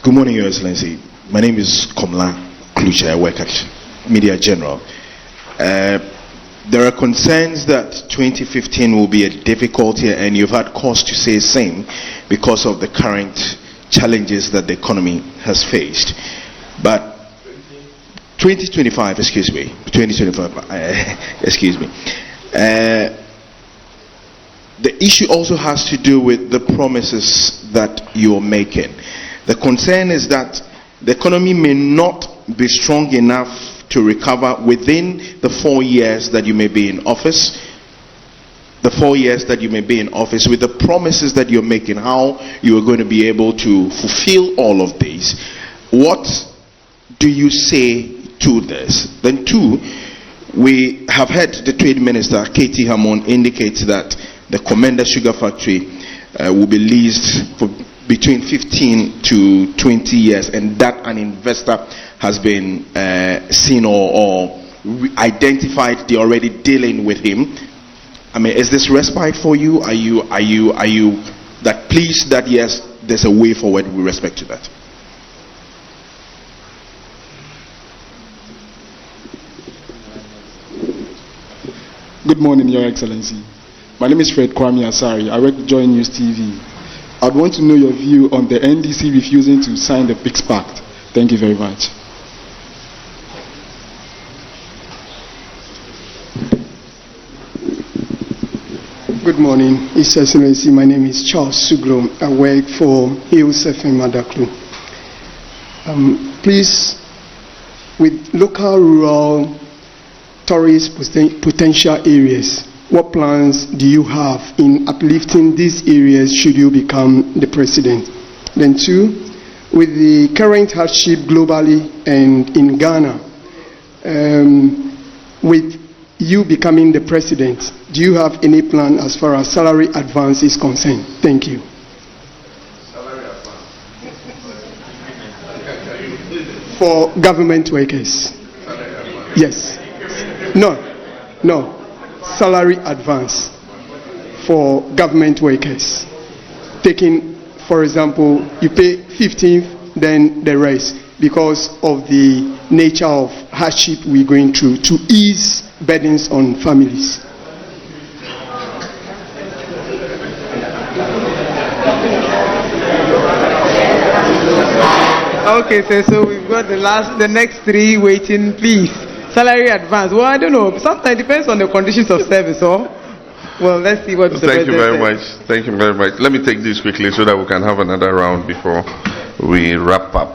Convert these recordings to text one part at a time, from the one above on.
Good morning, Your Excellency. My name is Komla Klucha. I work at Media General. There are concerns that 2015 will be a difficult year, and you've had cause to say the same because of the current challenges that the economy has faced. But 2025, excuse me, the issue also has to do with the promises that you're making. The concern is that the economy may not be strong enough to recover within the 4 years that you may be in office. The 4 years that you may be in office, with the promises that you're making, how you are going to be able to fulfill all of these. What do you say to this? Then two, we have heard the Trade Minister, K.T. Hammond, indicate that the Commander Sugar Factory will be leased for between 15 to 20 years, and that an investor has been seen or identified. They're already dealing with him. I mean, is this respite for you? Are you that pleased that yes, there's a way forward with respect to that? Good morning, Your Excellency. My name is Fred Kwame Asari. I work at Joynews TV. I'd want to know your view on the NDC refusing to sign the PACT Pact. Thank you very much. Good morning, His Excellency. My name is Charles Sugro. I work for Hills FM Madaklu. Please, with local, rural, tourist potential areas, what plans do you have in uplifting these areas should you become the president? Then two, with the current hardship globally and in Ghana, with you becoming the president, do you have any plan as far as salary advance is concerned? Thank you. Salary advance? For government workers. Salary advance? Yes. No. Salary advance for government workers. Taking, for example, you pay 15th, then the rest, because of the nature of hardship we're going through, to ease burdens on families. Okay, so we've got the next three waiting, please. Salary advance. Well, I don't know. Sometimes it depends on the conditions of service, or well, let's see what. Thank you very much. Thank you very much. Let me take this quickly so that we can have another round before we wrap up.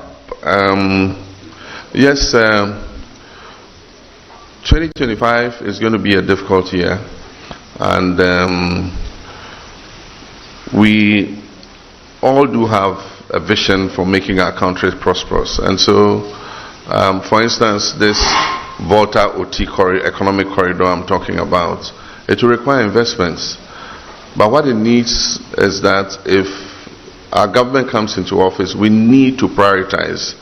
Yes, 2025 is going to be a difficult year, and we all do have a vision for making our country prosperous. And so, for instance, this Volta OT economic corridor I'm talking about, it will require investments. But what it needs is that if our government comes into office, we need to prioritize,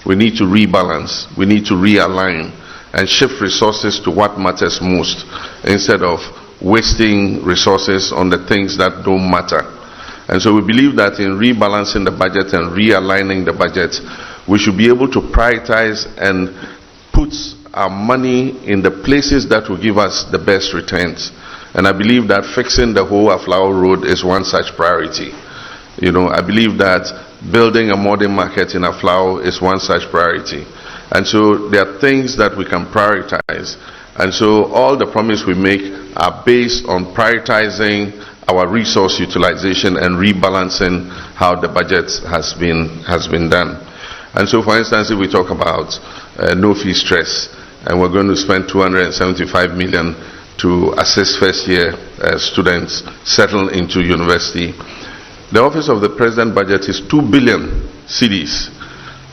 we need to rebalance, we need to realign and shift resources to what matters most, instead of wasting resources on the things that don't matter. And so we believe that in rebalancing the budget and realigning the budget, we should be able to prioritize and put our money in the places that will give us the best returns. And I believe that fixing the whole Aflao Road is one such priority. You know, I believe that building a modern market in Aflao is one such priority. And so there are things that we can prioritize. And so all the promises we make are based on prioritizing our resource utilization and rebalancing how the budget has been done. And so, for instance, if we talk about no fee stress, and we're going to spend 275 million to assist first-year students settle into university. The Office of the President budget is 2 billion cedis,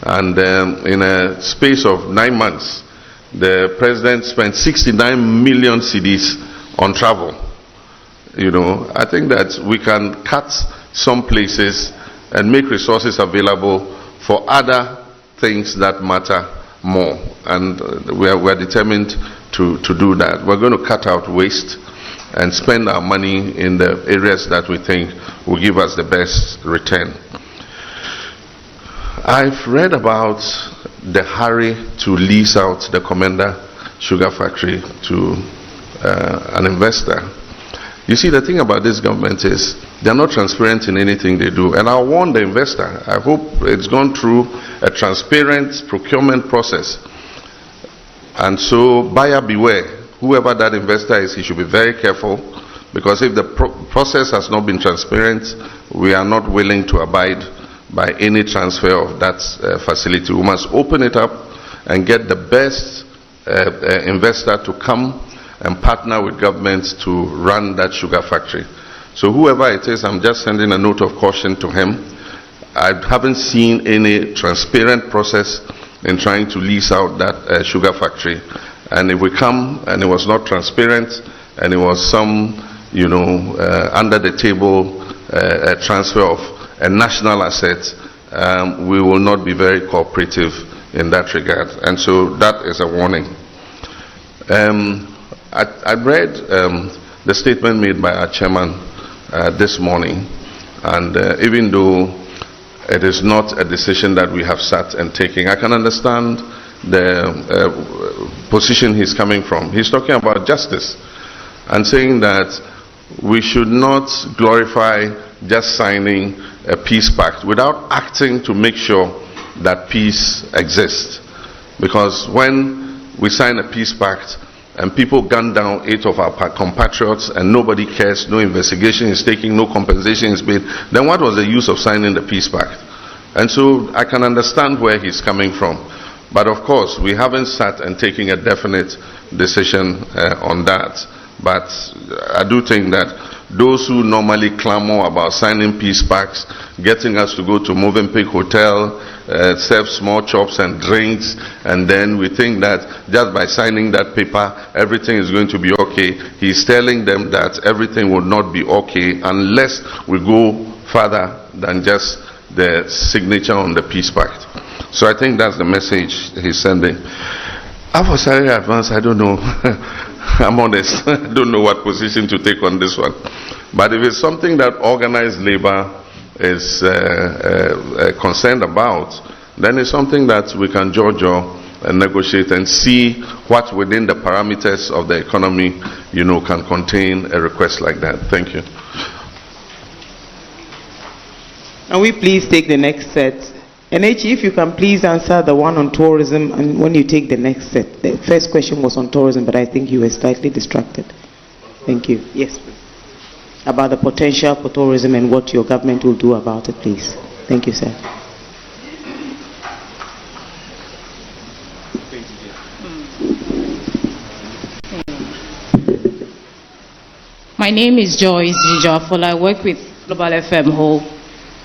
and in a space of 9 months, the President spent 69 million cedis on travel. You know, I think that we can cut some places and make resources available for other things that matter more, and we are determined to do that. We're going to cut out waste and spend our money in the areas that we think will give us the best return. I've read about the hurry to lease out the Commander Sugar Factory to an investor. You see, the thing about this government is they're not transparent in anything they do. And I warn the investor, I hope it's gone through a transparent procurement process. And so, buyer beware. Whoever that investor is, he should be very careful, because if the process has not been transparent, we are not willing to abide by any transfer of that facility. We must open it up and get the best investor to come and partner with government to run that sugar factory. So whoever it is, I'm just sending a note of caution to him. I haven't seen any transparent process in trying to lease out that sugar factory. And if we come and it was not transparent and it was some, under the table transfer of a national asset, we will not be very cooperative in that regard. And so that is a warning. I read the statement made by our chairman this morning, and even though it is not a decision that we have sat and taken, I can understand the position he's coming from. He's talking about justice and saying that we should not glorify just signing a peace pact without acting to make sure that peace exists. Because when we sign a peace pact and people gun down 8 of our compatriots and nobody cares, no investigation is taken, no compensation is paid, then what was the use of signing the peace pact? And so I can understand where he's coming from. But of course, we haven't sat and taken a definite decision on that. But I do think that those who normally clamor about signing peace pacts, getting us to go to Movenpick Hotel, serve small chops and drinks, and then we think that just by signing that paper, everything is going to be okay. He's telling them that everything will not be okay unless we go further than just the signature on the peace pact. So I think that's the message he's sending. As for salary advance, I don't know. I'm honest. I don't know what position to take on this one. But if it's something that organized labor is concerned about, then it's something that we can judge and negotiate and see what within the parameters of the economy, can contain a request like that. Thank you. Can we please take the next set? NH, if you can please answer the one on tourism, and when you take the next set. The first question was on tourism, but I think you were slightly distracted. Thank you. Yes, please. About the potential for tourism and what your government will do about it, please. Thank you, sir. My name is Joyce Jijoafola. I work with Global FM Whole.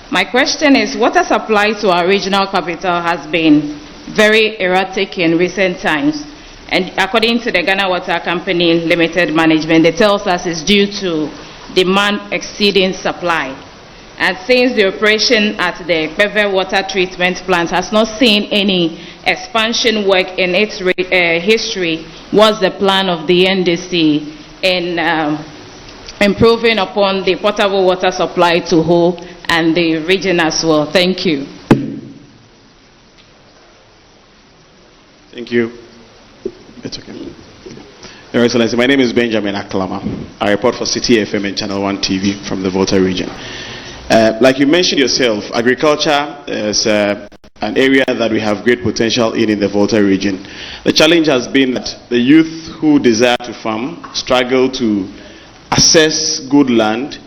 My question is, water supply to our regional capital has been very erratic in recent times. And according to the Ghana Water Company Limited Management, it tells us it's due to demand exceeding supply. And since the operation at the Beve Water Treatment Plant has not seen any expansion work in its history, what's the plan of the NDC in improving upon the potable water supply to Ho and the region as well? Thank you. Thank you. It's okay. Your Excellency, my name is Benjamin Aklama. I report for City FM and Channel 1 TV from the Volta region. Like you mentioned yourself, agriculture is an area that we have great potential in the Volta region. The challenge has been that the youth who desire to farm struggle to access good land.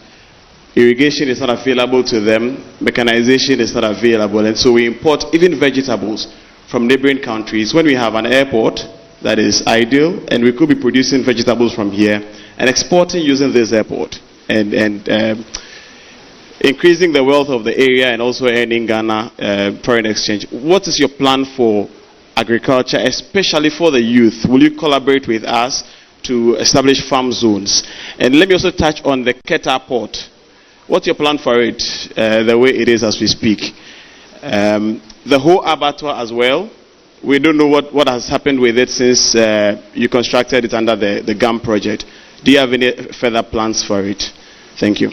Irrigation is not available to them, mechanization is not available, and so we import even vegetables from neighboring countries when we have an airport that is ideal, and we could be producing vegetables from here and exporting using this airport and increasing the wealth of the area and also earning Ghana foreign exchange. What is your plan for agriculture, especially for the youth? Will you collaborate with us to establish farm zones? And let me also touch on the Keta port. What's your plan for it, the way it is as we speak? The whole abattoir as well. We don't know what has happened with it since you constructed it under the GAM project. Do you have any further plans for it? Thank you.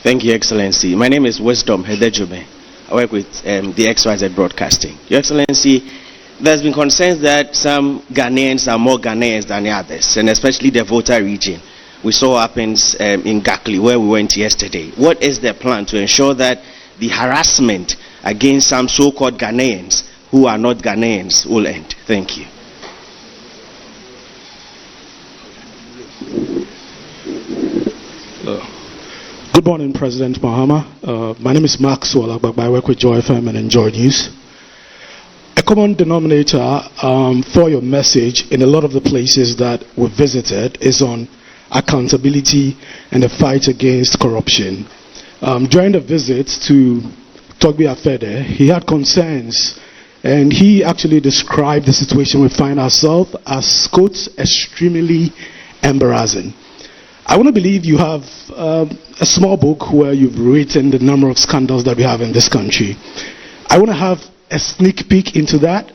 Thank you, Excellency. My name is Wisdom Hedejube. I work with the XYZ Broadcasting. Your Excellency, there's been concerns that some Ghanaians are more Ghanaians than the others, and especially the Volta region. We saw what happens in Gakli, where we went yesterday. What is the plan to ensure that the harassment against some so-called Ghanaians who are not Ghanaians will end? Thank you. Good morning, President Mahama. My name is Mark Swallow, but I work with Joy FM and Joynews. A common denominator for your message in a lot of the places that we visited is on accountability and the fight against corruption. During the visit to Togbi Afede, he had concerns, and he actually described the situation we find ourselves as, quote, extremely embarrassing. I want to believe you have a small book where you've written the number of scandals that we have in this country. I want to have a sneak peek into that.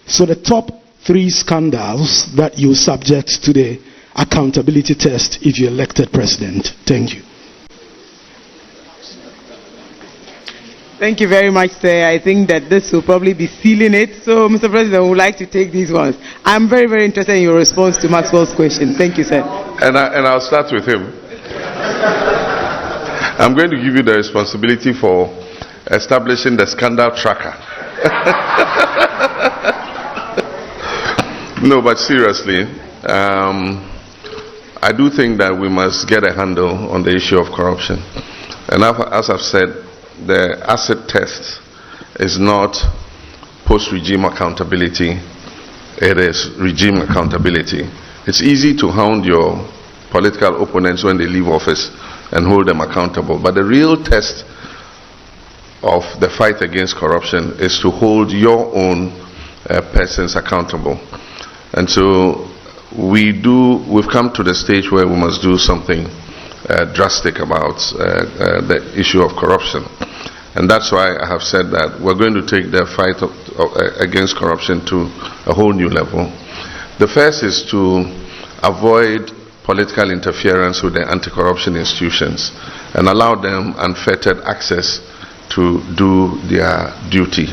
So the top 3 scandals that you subject to the accountability test if you're elected president. Thank you. Thank you very much, sir. I think that this will probably be sealing it. So, Mr. President, we would like to take these ones. I'm very, very interested in your response to Maxwell's question. Thank you, sir. And I'll start with him. I'm going to give you the responsibility for establishing the scandal tracker. No, but seriously, I do think that we must get a handle on the issue of corruption. And as I've said, the asset test is not post-regime accountability, it is regime accountability. It's easy to hound your political opponents when they leave office and hold them accountable, but the real test of the fight against corruption is to hold your own persons accountable. And so we've come to the stage where we must do something drastic about the issue of corruption. And that's why I have said that we're going to take the fight against corruption to a whole new level. The first is to avoid political interference with the anti-corruption institutions and allow them unfettered access to do their duty.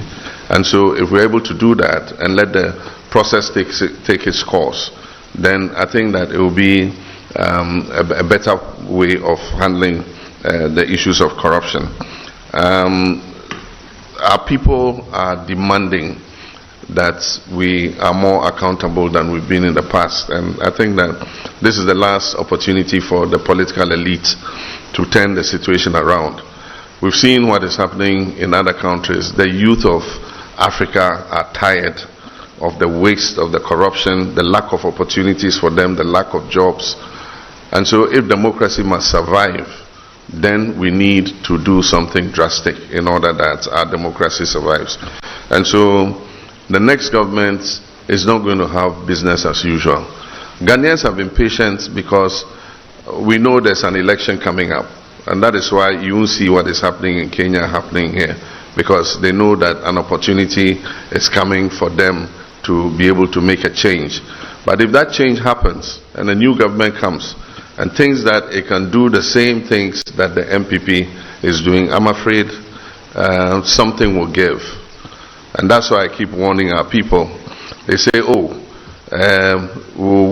And so if we're able to do that and let the process take its course, then I think that it will be a better way of handling the issues of corruption. Our people are demanding that we are more accountable than we've been in the past, and I think that this is the last opportunity for the political elite to turn the situation around. We've seen what is happening in other countries. The youth of Africa are tired of the waste of the corruption, the lack of opportunities for them, the lack of jobs. And so if democracy must survive, then we need to do something drastic in order that our democracy survives. And so the next government is not going to have business as usual. Ghanaians have been patient because we know there's an election coming up. And that is why you will see what is happening in Kenya happening here, because they know that an opportunity is coming for them to be able to make a change. But if that change happens and a new government comes and thinks that it can do the same things that the MPP is doing, I'm afraid something will give. And that's why I keep warning our people. They say, we'll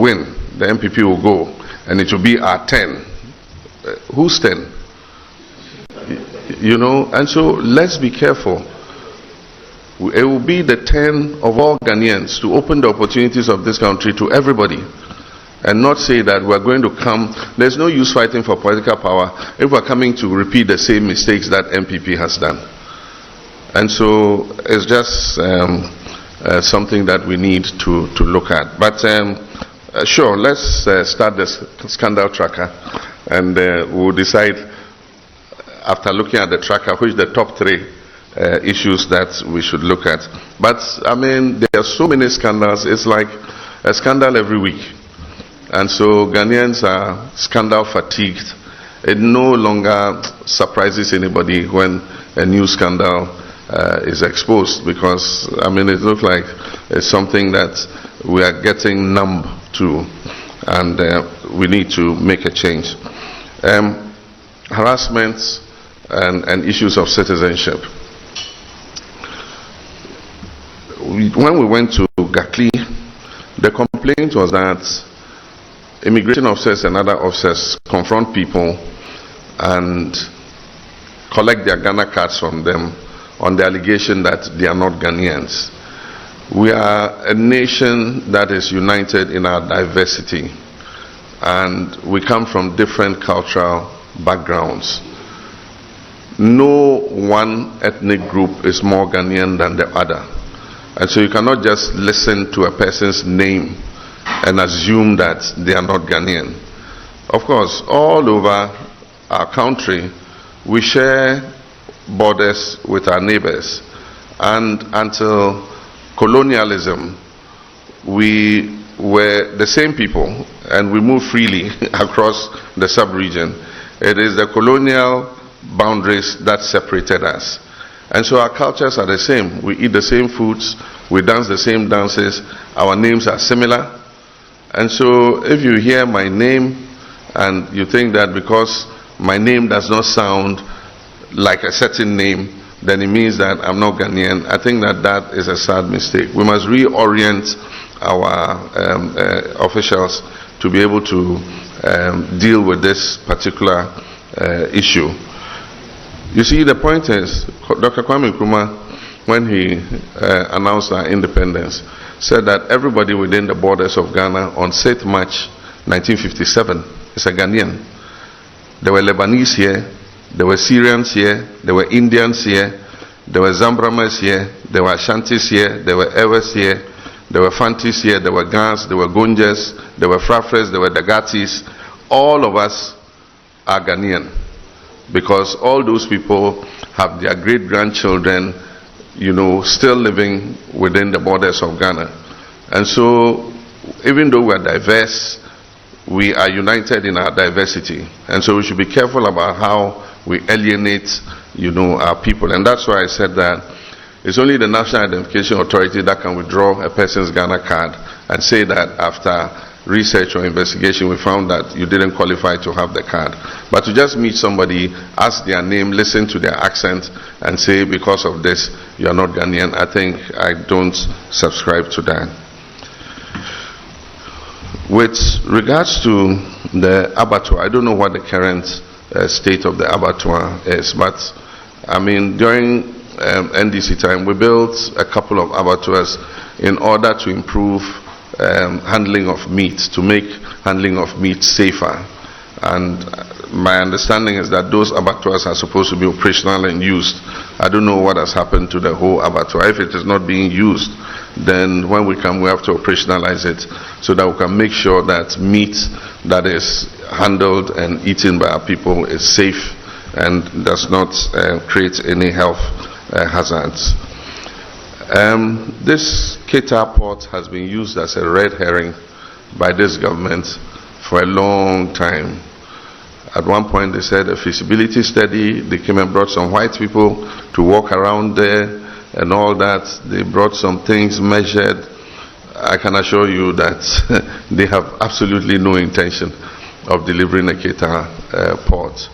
win, the MPP will go, and it will be our 10. Who's 10? You know, and so let's be careful. It will be the 10 of all Ghanaians to open the opportunities of this country to everybody, and not say that we're going to come. There's no use fighting for political power if we're coming to repeat the same mistakes that MPP has done. And so it's just something that we need to look at. But sure, let's start the scandal tracker, and we'll decide after looking at the tracker which the top 3 issues that we should look at. But I mean, there are so many scandals. It's like a scandal every week. And so Ghanaians are scandal fatigued. It no longer surprises anybody when a new scandal is exposed, because I mean, it looks like it's something that we are getting numb to, and we need to make a change. Harassment and issues of citizenship. When we went to Gakli, the complaint was that immigration officers and other officers confront people and collect their Ghana cards from them on the allegation that they are not Ghanaians. We are a nation that is united in our diversity, and we come from different cultural backgrounds. No one ethnic group is more Ghanaian than the other. And so you cannot just listen to a person's name and assume that they are not Ghanaian. Of course, all over our country, we share borders with our neighbors. And until colonialism, we were the same people and we moved freely across the sub-region. It is the colonial boundaries that separated us. And so our cultures are the same. We eat the same foods, we dance the same dances, our names are similar. And so if you hear my name and you think that because my name does not sound like a certain name, then it means that I'm not Ghanaian, I think that that is a sad mistake. We must reorient our officials to be able to deal with this particular issue. You see, the point is, Dr. Kwame Nkrumah, when he announced our independence, said that everybody within the borders of Ghana on 6th March 1957 is a Ghanaian. There were Lebanese here, there were Syrians here, there were Indians here, there were Zambramas here, there were Ashantis here, there were Ewes here, there were Fantis here, there were Gans, there were Gunjas, there were Frafres, there were Dagatis. All of us are Ghanaian, because all those people have their great-grandchildren, you know, still living within the borders of Ghana. And so, even though we are diverse, we are united in our diversity. And so we should be careful about how we alienate, you know, our people. And that's why I said that it's only the National Identification Authority that can withdraw a person's Ghana card and say that after research or investigation we found that you didn't qualify to have the card. But to just meet somebody, ask their name, listen to their accent and say because of this you are not Ghanaian, I think I don't subscribe to that. With regards to the abattoir, I don't know what the current state of the abattoir is, but I mean during NDC time we built a couple of abattoirs in order to improve handling of meat, to make handling of meat safer. And my understanding is that those abattoirs are supposed to be operational and used. I don't know what has happened to the whole abattoir. If it is not being used, then when we come we have to operationalize it so that we can make sure that meat that is handled and eaten by our people is safe and does not create any health hazards. This Qatar port has been used as a red herring by this government for a long time. At one point they said a feasibility study, they came and brought some white people to walk around there and all that. They brought some things measured. I can assure you that they have absolutely no intention of delivering a Qatar port.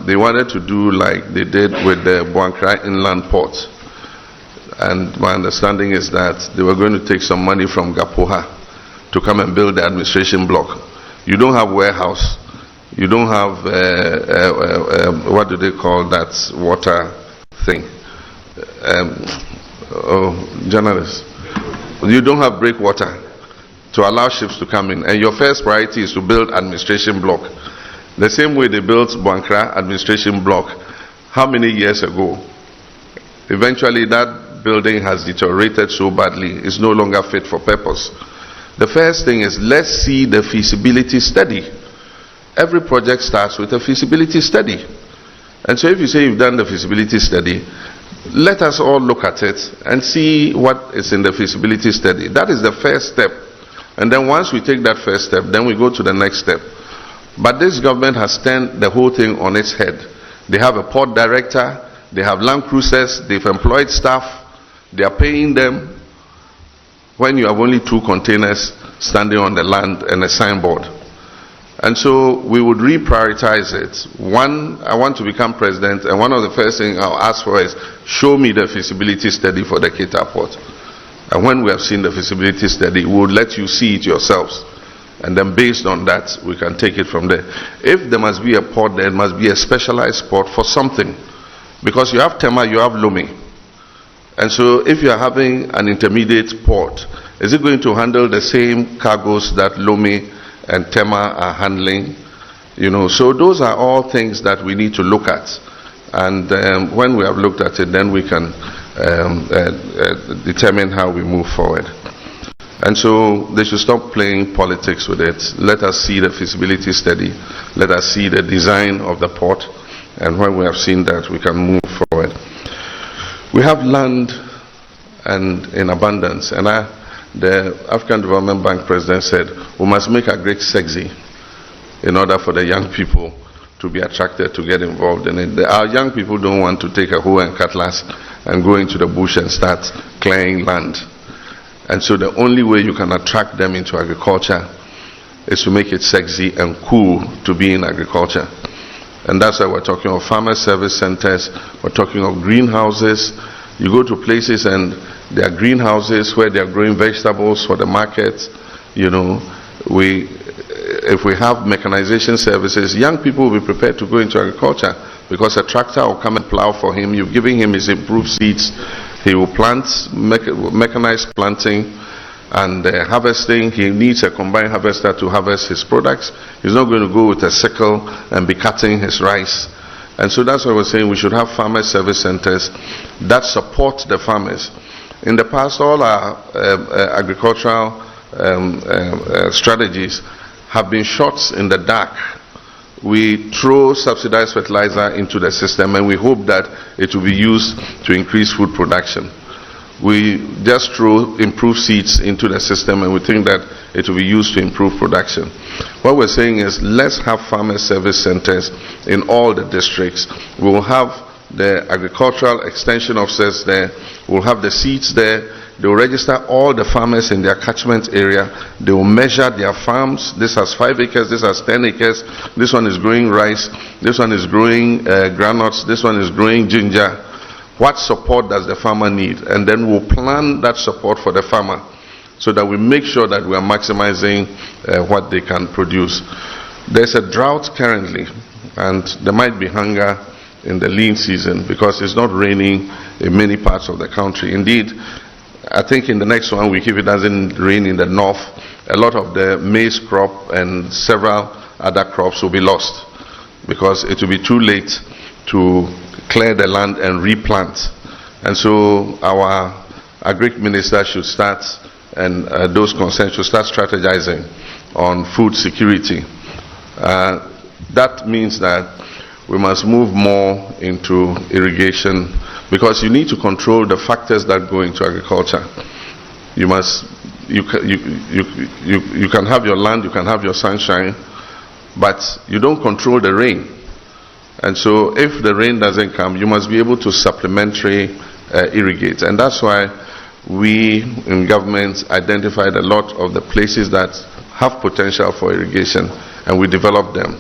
They wanted to do like they did with the Buankra Inland Port. And my understanding is that they were going to take some money from Gapoha to come and build the administration block. You don't have warehouse. You don't have, what do they call that water thing? Journalists. You don't have breakwater to allow ships to come in. And your first priority is to build administration block. The same way they built Buankra administration block, how many years ago? Eventually that building has deteriorated so badly, it's no longer fit for purpose. The first thing is, let's see the feasibility study. Every project starts with a feasibility study. And so if you say you've done the feasibility study, let us all look at it and see what is in the feasibility study. That is the first step. And then once we take that first step, then we go to the next step. But this government has turned the whole thing on its head. They have a port director, they have land cruisers, they've employed staff, they are paying them when you have only 2 containers standing on the land and a signboard. And so we would reprioritize it. One, I want to become president, and one of the first things I'll ask for is, show me the feasibility study for the Kita port. And when we have seen the feasibility study, we will let you see it yourselves. And then based on that, we can take it from there. If there must be a port, there must be a specialized port for something. Because you have Tema, you have Lome. And so if you are having an intermediate port, is it going to handle the same cargoes that Lome and Tema are handling? You know, so those are all things that we need to look at. And when we have looked at it, then we can determine how we move forward. And so they should stop playing politics with it. Let us see the feasibility study. Let us see the design of the port. And when we have seen that, we can move forward. We have land and in abundance. And the African Development Bank president said, we must make a great sexy in order for the young people to be attracted to get involved in it. Our young people don't want to take a hoe and cutlass and go into the bush and start clearing land. And so the only way you can attract them into agriculture is to make it sexy and cool to be in agriculture. And that's why we're talking of farmer service centers, we're talking of greenhouses. You go to places and there are greenhouses where they are growing vegetables for the market. You know, if we have mechanization services, young people will be prepared to go into agriculture because a tractor will come and plow for him. You're giving him his improved seeds. He will plant, mechanized planting and harvesting. He needs a combined harvester to harvest his products. He's not going to go with a sickle and be cutting his rice. And so that's why we're saying we should have farmer service centers that support the farmers. In the past, all our agricultural strategies have been shots in the dark. We throw subsidized fertilizer into the system and we hope that it will be used to increase food production. We just throw improved seeds into the system and we think that it will be used to improve production. What we're saying is let's have farmer service centers in all the districts. We will have the agricultural extension officers there. We'll have the seeds there. They will register all the farmers in their catchment area. They will measure their farms. This has 5 acres, this has 10 acres. This one is growing rice. This one is growing groundnuts. This one is growing ginger. What support does the farmer need? And then we'll plan that support for the farmer so that we make sure that we are maximizing what they can produce. There's a drought currently and there might be hunger in the lean season because it's not raining in many parts of the country. Indeed, I think in the next 1 week, if it doesn't rain in the north, a lot of the maize crop and several other crops will be lost because it will be too late to clear the land and replant. And so our agric minister should start, and those concerned should start strategizing on food security. That means that we must move more into irrigation because you need to control the factors that go into agriculture. You can have your land, you can have your sunshine, but you don't control the rain. And so if the rain doesn't come, you must be able to supplementary irrigate. And that's why we in government identified a lot of the places that have potential for irrigation and we developed them.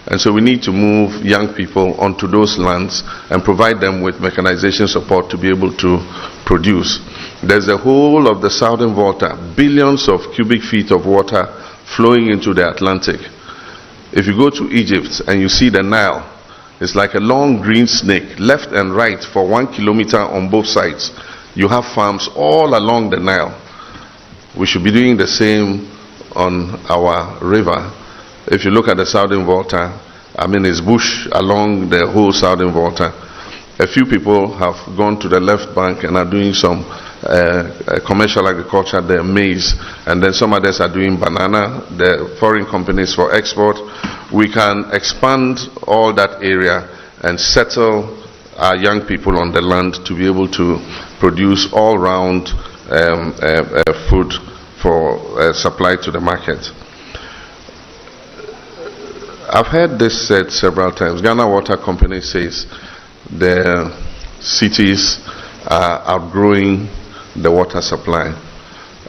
And so we need to move young people onto those lands and provide them with mechanization support to be able to produce. There's the whole of the southern Volta, billions of cubic feet of water flowing into the Atlantic. If you go to Egypt and you see the Nile, it's like a long green snake, left and right for 1 kilometer on both sides. You have farms all along the Nile. We should be doing the same on our river. If you look at the southern Volta, I mean it's bush along the whole southern Volta. A few people have gone to the left bank and are doing some commercial agriculture there, maize, and then some others are doing banana, the foreign companies for export. We can expand all that area and settle our young people on the land to be able to produce all-round food for supply to the market. I've heard this said several times. Ghana Water Company says the cities are outgrowing the water supply.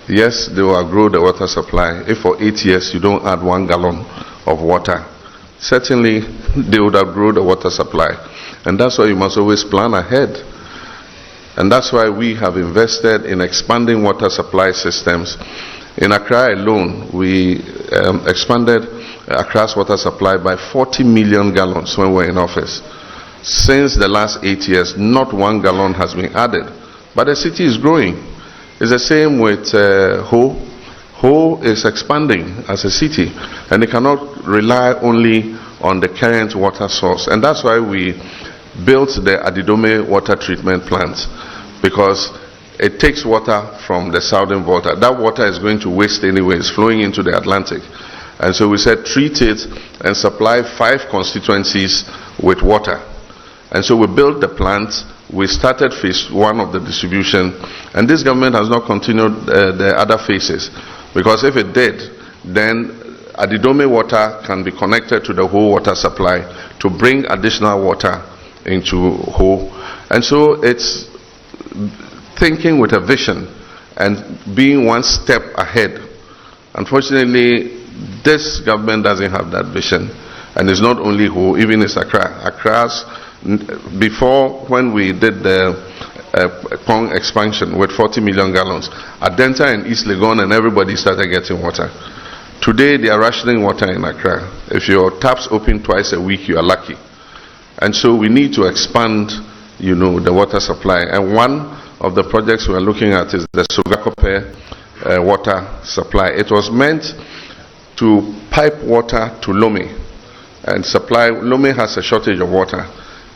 Yes, they will outgrow the water supply if for 8 years you don't add 1 gallon of water, certainly they would outgrow the water supply. And that's why you must always plan ahead. And that's why we have invested in expanding water supply systems. In Accra alone, we expanded Accra's water supply by 40 million gallons when we were in office. Since the last 8 years, not 1 gallon has been added. But the city is growing. It's the same with Ho. Ho is expanding as a city, and they cannot rely only on the current water source. And that's why we built the Adidome water treatment plant, because it takes water from the southern Volta. That water is going to waste anyway. It's flowing into the Atlantic. And so we said treat it and supply 5 constituencies with water. And so we built the plant. We started phase 1 of the distribution, and this government has not continued the other phases, because if it did, then Adidome water can be connected to the whole water supply to bring additional water into Ho. And so it's thinking with a vision and being one step ahead. Unfortunately, this government doesn't have that vision, and it's not only Ho, even it's Accra. Accra's, before, when we did the Pong expansion with 40 million gallons, Adenta and East Legon and everybody started getting water. Today they are rationing water in Accra. If your taps open twice a week, you are lucky. And so we need to expand, the water supply. And one of the projects we are looking at is the Sogakope water supply. It was meant to pipe water to Lome and supply. Lome has a shortage of water.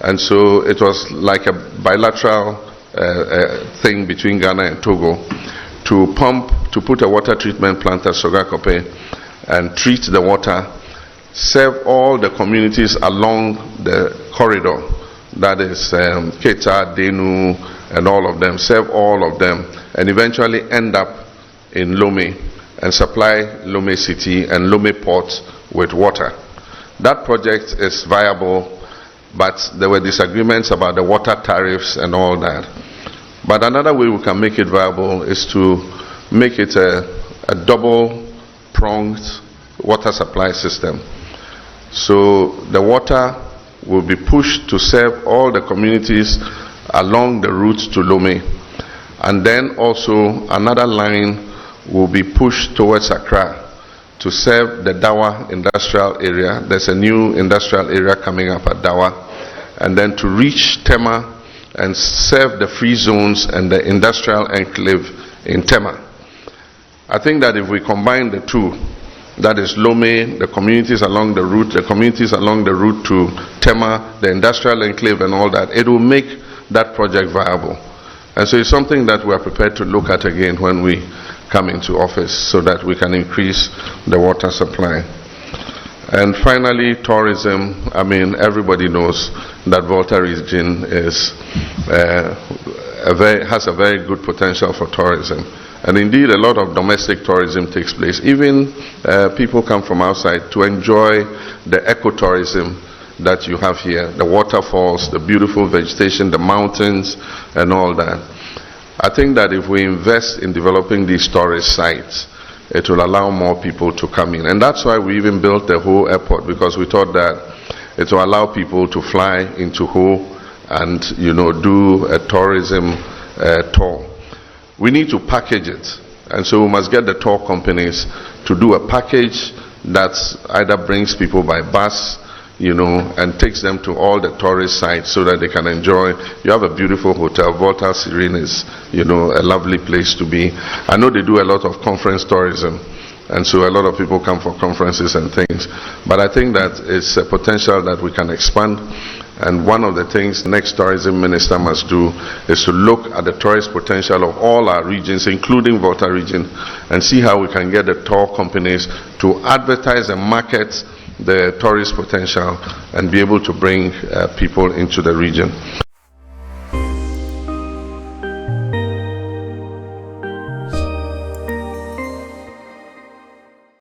And so it was like a bilateral thing between Ghana and Togo to put a water treatment plant at Sogakope and treat the water, serve all the communities along the corridor, that is Keta, Denu, and all of them, serve all of them, and eventually end up in Lome and supply Lome City and Lome Port with water. That project is viable, but there were disagreements about the water tariffs and all that. But another way we can make it viable is to make it a double-pronged water supply system. So the water will be pushed to serve all the communities along the route to Lome. And then also another line will be pushed towards Accra to serve the Dawa industrial area. There's a new industrial area coming up at Dawa. And then to reach Tema and serve the free zones and the industrial enclave in Tema. I think that if we combine the two, that is Lome, the communities along the route to Tema, the industrial enclave and all that, it will make that project viable. And so it's something that we are prepared to look at again when we come into office, so that we can increase the water supply. And finally, tourism. I mean, everybody knows that Volta region is has a very good potential for tourism. And indeed, a lot of domestic tourism takes place. Even people come from outside to enjoy the ecotourism that you have here, the waterfalls, the beautiful vegetation, the mountains, and all that. I think that if we invest in developing these tourist sites, it will allow more people to come in. And that's why we even built the Ho airport, because we thought that it will allow people to fly into Ho and, do a tourism tour. We need to package it. And so we must get the tour companies to do a package that either brings people by bus, and takes them to all the tourist sites so that they can enjoy. You have a beautiful hotel. Volta Serene is, a lovely place to be. I know they do a lot of conference tourism, and so a lot of people come for conferences and things. But I think that it's a potential that we can expand. And one of the things the next tourism minister must do is to look at the tourist potential of all our regions, including Volta region, and see how we can get the tour companies to advertise and market the tourist potential and be able to bring people into the region.